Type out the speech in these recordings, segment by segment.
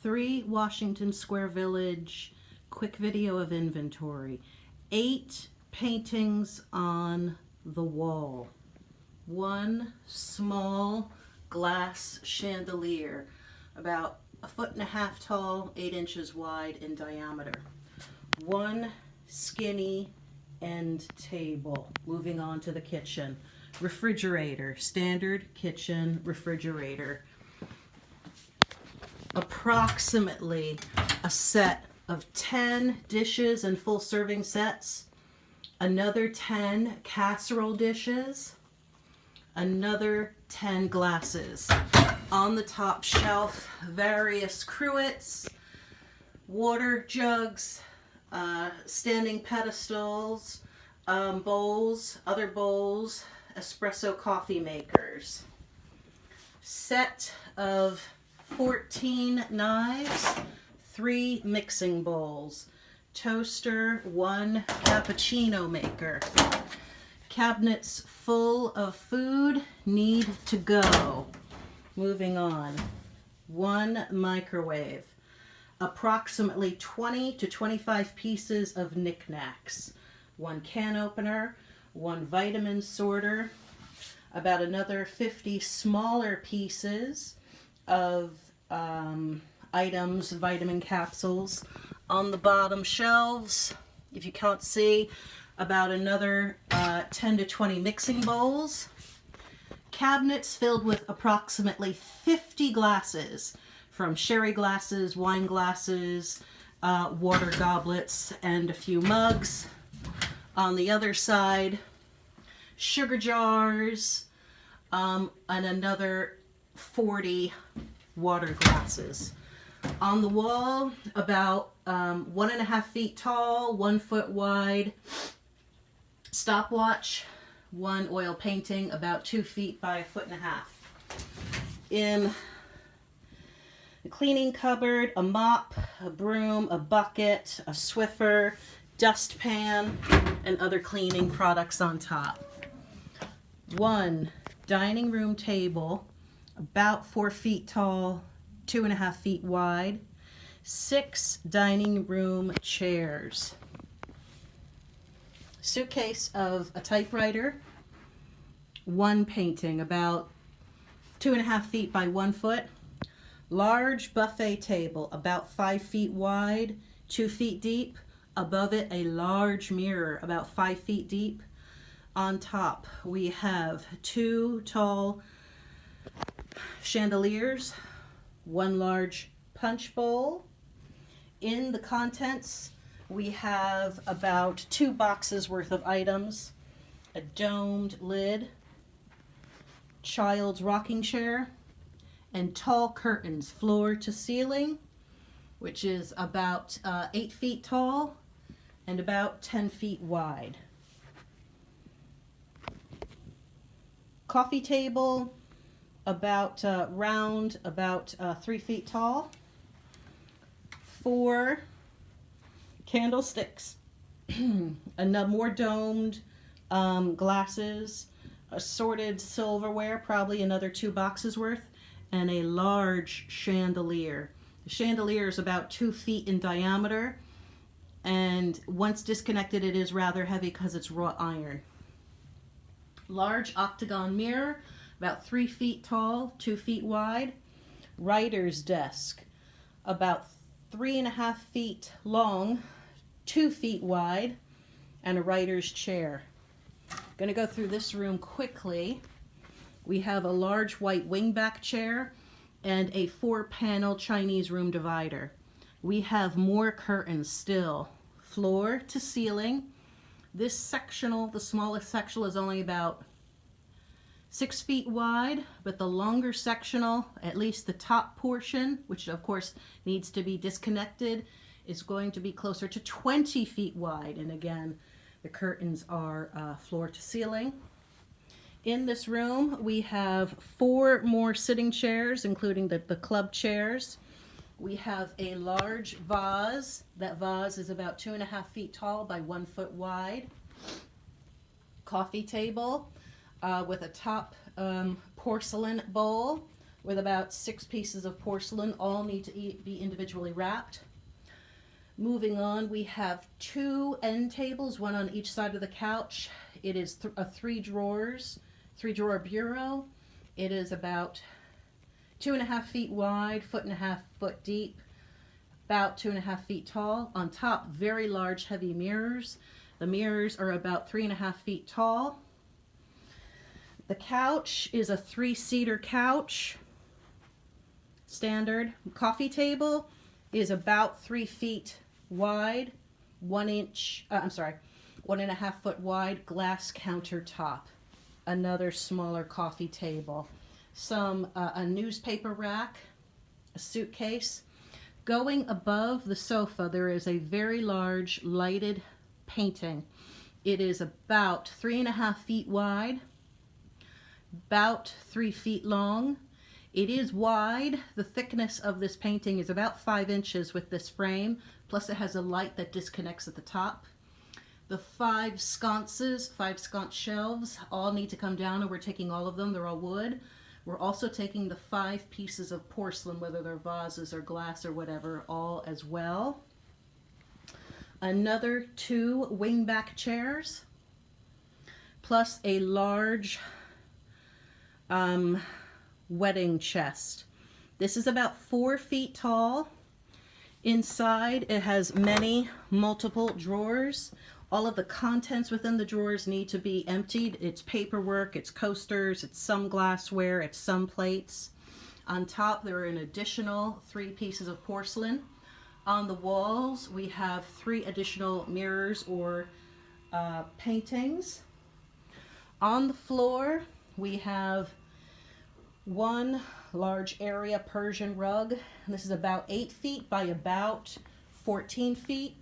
3 Washington Square Village, quick video of inventory. 8 paintings on the wall. 1 small glass chandelier, about 1.5 feet tall, 8 inches wide in diameter. 1 skinny end table. Moving on to the kitchen. Refrigerator, standard kitchen refrigerator. Approximately a set of 10 dishes and full serving sets, another 10 casserole dishes, another 10 glasses. On the top shelf, various cruets, water jugs, standing pedestals, bowls, other bowls, espresso coffee makers. Set of 14 knives, 3 mixing bowls, toaster, 1 cappuccino maker. Cabinets full of food need to go. Moving on. 1 microwave. Approximately 20 to 25 pieces of knickknacks. 1 can opener, 1 vitamin sorter, about another 50 smaller pieces of items, vitamin capsules. On the bottom shelves, if you can't see, about another 10 to 20 mixing bowls. Cabinets filled with approximately 50 glasses, from sherry glasses, wine glasses, water goblets, and a few mugs. On the other side, sugar jars, and another 40 water glasses. On the wall, about 1.5 feet tall, 1 foot wide, stopwatch, 1 oil painting, about 2 feet by 1.5 feet. In the cleaning cupboard, a mop, a broom, a bucket, a Swiffer, dustpan, and other cleaning products on top. 1 dining room table, about 4 feet tall, 2.5 feet wide. 6 dining room chairs. Suitcase of a typewriter. 1 painting, about 2.5 feet by 1 foot. Large buffet table, about 5 feet wide, 2 feet deep. Above it, a large mirror, about 5 feet deep. On top, we have 2 tall chandeliers, 1 large punch bowl. In the contents, we have about 2 boxes worth of items, a domed lid, child's rocking chair, and tall curtains, floor to ceiling, which is about 8 feet tall and about 10 feet wide. Coffee table, about round, about 3 feet tall. 4 candlesticks, more domed glasses, assorted silverware, probably another 2 boxes worth, and a large chandelier. The chandelier is about 2 feet in diameter, and once disconnected, it is rather heavy because it's wrought iron. Large octagon mirror, about 3 feet tall, 2 feet wide. Writer's desk, about 3.5 feet long, 2 feet wide, and a writer's chair. I'm going to go through this room quickly. We have a large white wingback chair and a 4-panel Chinese room divider. We have more curtains still, floor to ceiling. This sectional, the smallest sectional, is only about 6 feet wide, but the longer sectional, at least the top portion, which of course needs to be disconnected, is going to be closer to 20 feet wide. And again, the curtains are floor to ceiling. In this room, we have 4 more sitting chairs, including the club chairs. We have a large vase. That vase is about 2.5 feet tall by 1 foot wide. Coffee table with a top porcelain bowl, with about 6 pieces of porcelain. All need to be individually wrapped. Moving on, we have 2 end tables, one on each side of the couch. It is a 3-drawer bureau. It is about 2.5 feet wide, 1.5 foot deep, about 2.5 feet tall. On top, very large, heavy mirrors. The mirrors are about 3.5 feet tall. The couch is a 3-seater couch. Standard. Coffee table is about 3 feet wide, 1.5 foot wide, glass countertop. Another smaller coffee table. A newspaper rack, a suitcase. Going above the sofa, there is a very large lighted painting. It is about 3.5 feet wide, about 3 feet long. It is wide. The thickness of this painting is about 5 inches with this frame, plus it has a light that disconnects at the top. The 5 sconce shelves all need to come down, and we're taking all of them. They're all wood. We're also taking the 5 pieces of porcelain, whether they're vases or glass or whatever, all as well. Another 2 wingback chairs, plus a large wedding chest. This is about 4 feet tall. Inside, it has multiple drawers. All of the contents within the drawers need to be emptied. It's paperwork, it's coasters, it's some glassware, it's some plates. On top, there are an additional 3 pieces of porcelain. On the walls, we have 3 additional mirrors or paintings. On the floor, we have 1 large area Persian rug. This is about 8 feet by about 14 feet.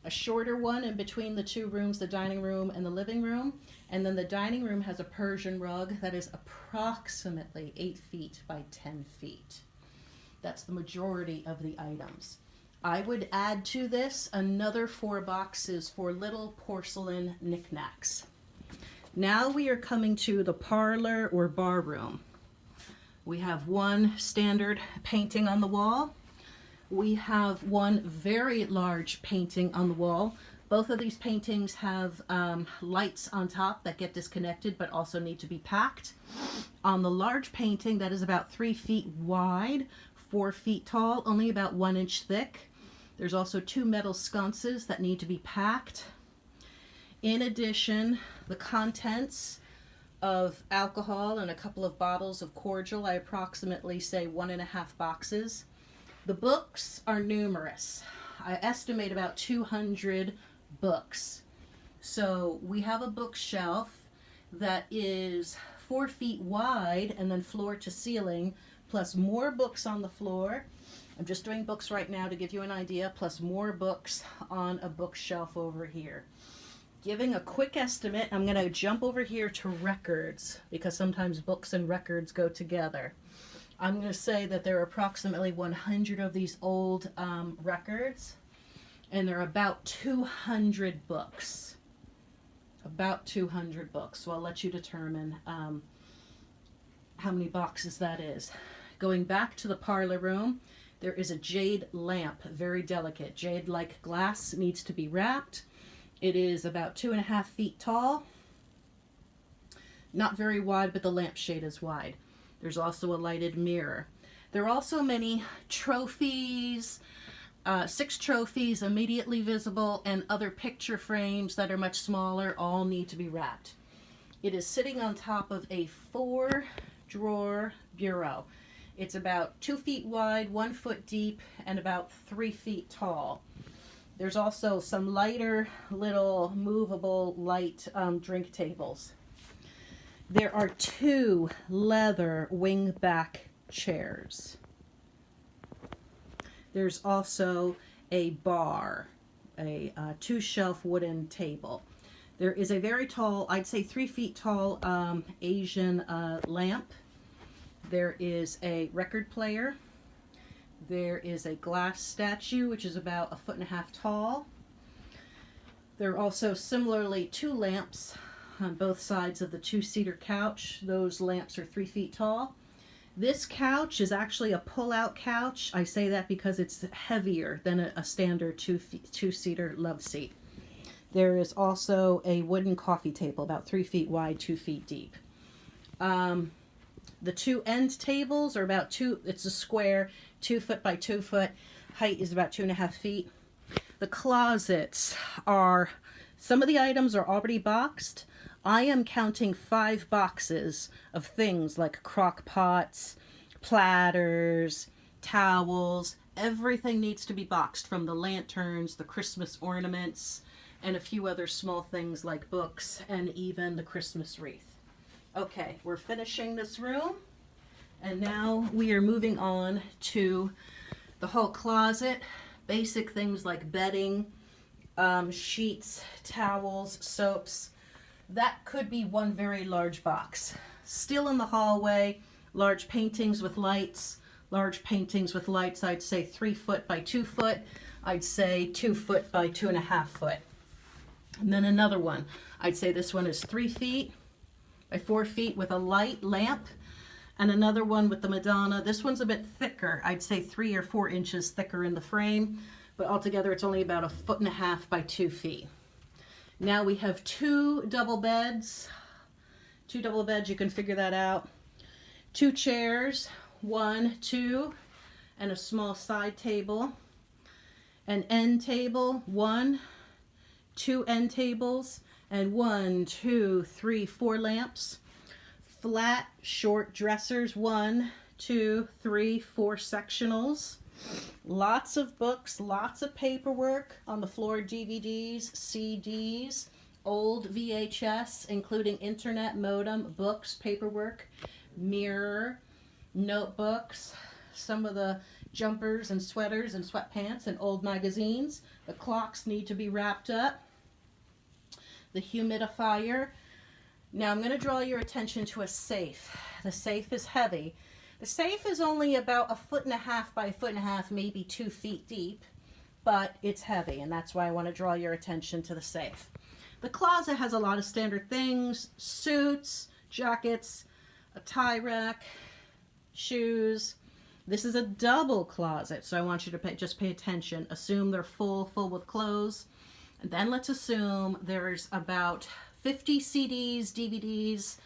A shorter one in between the 2 rooms, the dining room and the living room. And then the dining room has a Persian rug that is approximately 8 feet by 10 feet. That's the majority of the items. I would add to this another 4 boxes for little porcelain knickknacks. Now we are coming to the parlor or bar room. We have 1 standard painting on the wall. We have 1 very large painting on the wall. Both of these paintings have lights on top that get disconnected but also need to be packed. On the large painting, that is about 3 feet wide, 4 feet tall, only about 1 inch thick. There's also 2 metal sconces that need to be packed. In addition, the contents of alcohol and a couple of bottles of cordial, I approximately say 1.5 boxes. The books are numerous. I estimate about 200 books. So we have a bookshelf that is 4 feet wide and then floor to ceiling, plus more books on the floor. I'm just doing books right now to give you an idea, plus more books on a bookshelf over here. Giving a quick estimate, I'm going to jump over here to records because sometimes books and records go together. I'm going to say that there are approximately 100 of these old records, and there are about 200 books. About 200 books. So I'll let you determine how many boxes that is. Going back to the parlor room, there is a jade lamp, very delicate. Jade-like glass needs to be wrapped. It is about 2.5 feet tall. Not very wide, but the lampshade is wide. There's also a lighted mirror. There are also many trophies, 6 trophies immediately visible, and other picture frames that are much smaller, all need to be wrapped. It is sitting on top of a 4-drawer bureau. It's about 2 feet wide, 1 foot deep, and about 3 feet tall. There's also some lighter little movable light drink tables. There are 2 leather wingback chairs. There's also a bar, a 2-shelf wooden table. There is a very tall, I'd say 3 feet tall Asian lamp. There is a record player. There is a glass statue, which is about 1.5 feet tall. There are also similarly 2 lamps on both sides of the 2-seater couch. Those lamps are 3 feet tall. This couch is actually a pull-out couch. I say that because it's heavier than a standard two-seater love seat. There is also a wooden coffee table, about 3 feet wide, 2 feet deep. The two end tables are about it's a square, 2 foot by 2 foot. Height is about 2.5 feet. The closets are, some of the items are already boxed. I am counting 5 boxes of things like crock pots, platters, towels. Everything needs to be boxed, from the lanterns, the Christmas ornaments, and a few other small things like books and even the Christmas wreath. Okay, we're finishing this room, and now we are moving on to the whole closet. Basic things like bedding, sheets, towels, soaps. That could be one very large box. Still in the hallway, large paintings with lights. Large paintings with lights, I'd say 3 foot by 2 foot. I'd say 2 foot by 2.5 foot. And then another one. I'd say this one is 3 feet by 4 feet with a light lamp. And another one with the Madonna. This one's a bit thicker. I'd say 3 or 4 inches thicker in the frame. But altogether it's only about 1.5 feet by 2 feet. Now we have 2 double beds. 2 double beds, you can figure that out. 2 chairs, 1, 2, and a small side table. An end table, 1, 2 end tables, and 1, 2, 3, 4 lamps. Flat, short dressers, 1, 2, 3, 4 sectionals. Lots of books, lots of paperwork on the floor, DVDs, CDs, old VHS, including internet modem, books, paperwork, mirror, notebooks, some of the jumpers and sweaters and sweatpants and old magazines. The clocks need to be wrapped up. The humidifier. Now I'm going to draw your attention to a safe. The safe is heavy. The safe is only about 1.5 feet by 1.5 feet, maybe 2 feet deep, but it's heavy, and that's why I want to draw your attention to the safe. The closet has a lot of standard things: suits, jackets, a tie rack, shoes. This is a double closet, so I want you to just pay attention. Assume they're full with clothes. And then let's assume there's about 50 CDs, DVDs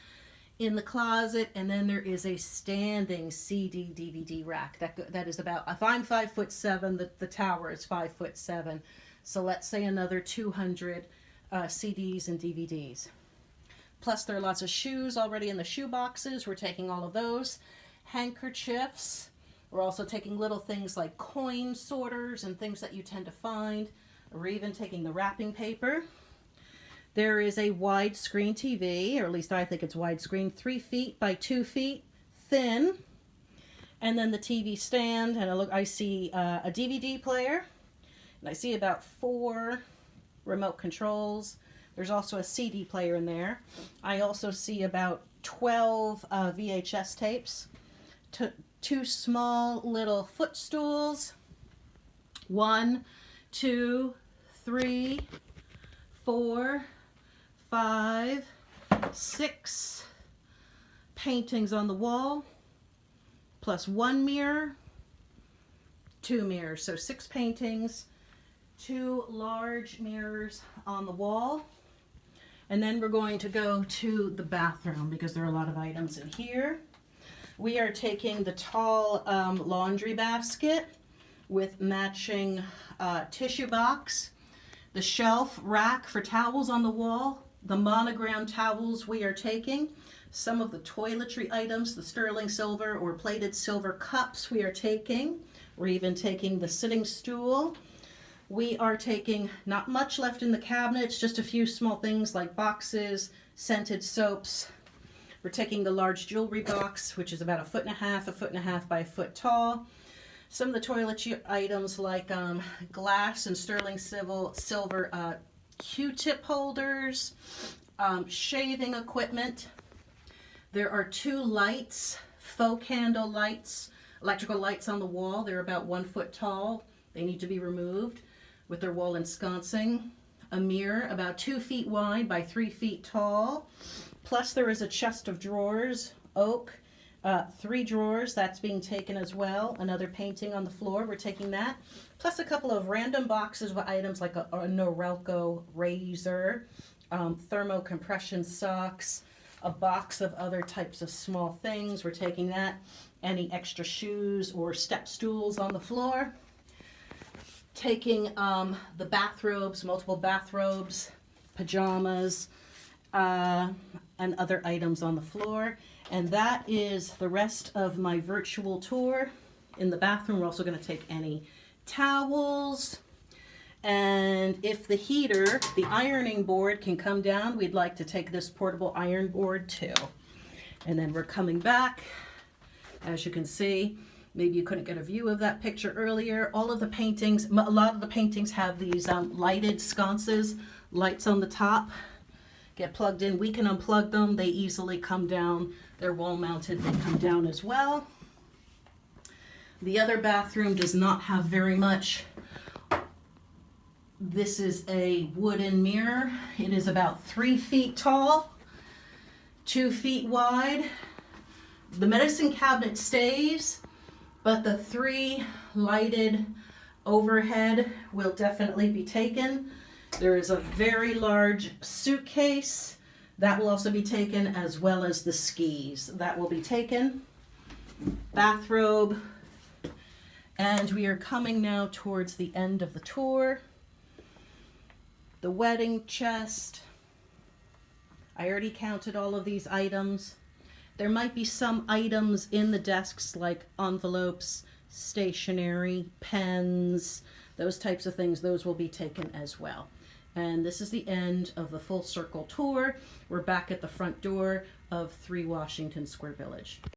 in the closet, and then there is a standing CD DVD rack. That is about, if I'm 5'7", the tower is 5'7". So let's say another 200 CDs and DVDs. Plus there are lots of shoes already in the shoe boxes. We're taking all of those. Handkerchiefs. We're also taking little things like coin sorters and things that you tend to find. We're even taking the wrapping paper. There is a widescreen TV, or at least I think it's widescreen, 3 feet by 2 feet, thin. And then the TV stand, and I see a DVD player, and I see about 4 remote controls. There's also a CD player in there. I also see about 12 VHS tapes, 2 small little footstools, 1, 2, 3, 4, 5, 6 paintings on the wall, plus 1 mirror, 2 mirrors. So 6 paintings, 2 large mirrors on the wall. And then we're going to go to the bathroom because there are a lot of items in here. We are taking the tall laundry basket with matching tissue box, the shelf rack for towels on the wall, the monogram towels we are taking, some of the toiletry items, the sterling silver or plated silver cups we are taking. We're even taking the sitting stool. We are taking not much left in the cabinets, just a few small things like boxes, scented soaps. We're taking the large jewelry box, which is about 1.5 feet by 1 foot tall. Some of the toiletry items like glass and sterling silver Q-tip holders, shaving equipment. There are 2 lights, faux candle lights, electrical lights on the wall. They're about 1 foot tall. They need to be removed with their wall ensconcing. A mirror about 2 feet wide by 3 feet tall. Plus there is a chest of drawers, oak, 3 drawers, that's being taken as well. Another painting on the floor, we're taking that. Plus a couple of random boxes with items like a Norelco razor, thermo compression socks, a box of other types of small things, we're taking that. Any extra shoes or step stools on the floor. Taking the bathrobes, multiple bathrobes, pajamas, and other items on the floor. And that is the rest of my virtual tour. In the bathroom, we're also going to take any towels. And if the heater, the ironing board can come down, we'd like to take this portable iron board too. And then we're coming back. As you can see, maybe you couldn't get a view of that picture earlier. All of the paintings, a lot of the paintings have these lighted sconces, lights on the top. Get plugged in. We can unplug them. They easily come down. They're wall mounted. They come down as well. The other bathroom does not have very much. This is a wooden mirror. It is about 3 feet tall, 2 feet wide. The medicine cabinet stays, but the 3 lighted overhead will definitely be taken. There is a very large suitcase that will also be taken, as well as the skis that will be taken. Bathrobe. And we are coming now towards the end of the tour. The wedding chest. I already counted all of these items. There might be some items in the desks like envelopes, stationery, pens, those types of things. Those will be taken as well. And this is the end of the full circle tour. We're back at the front door of 3 Wash Squ Village.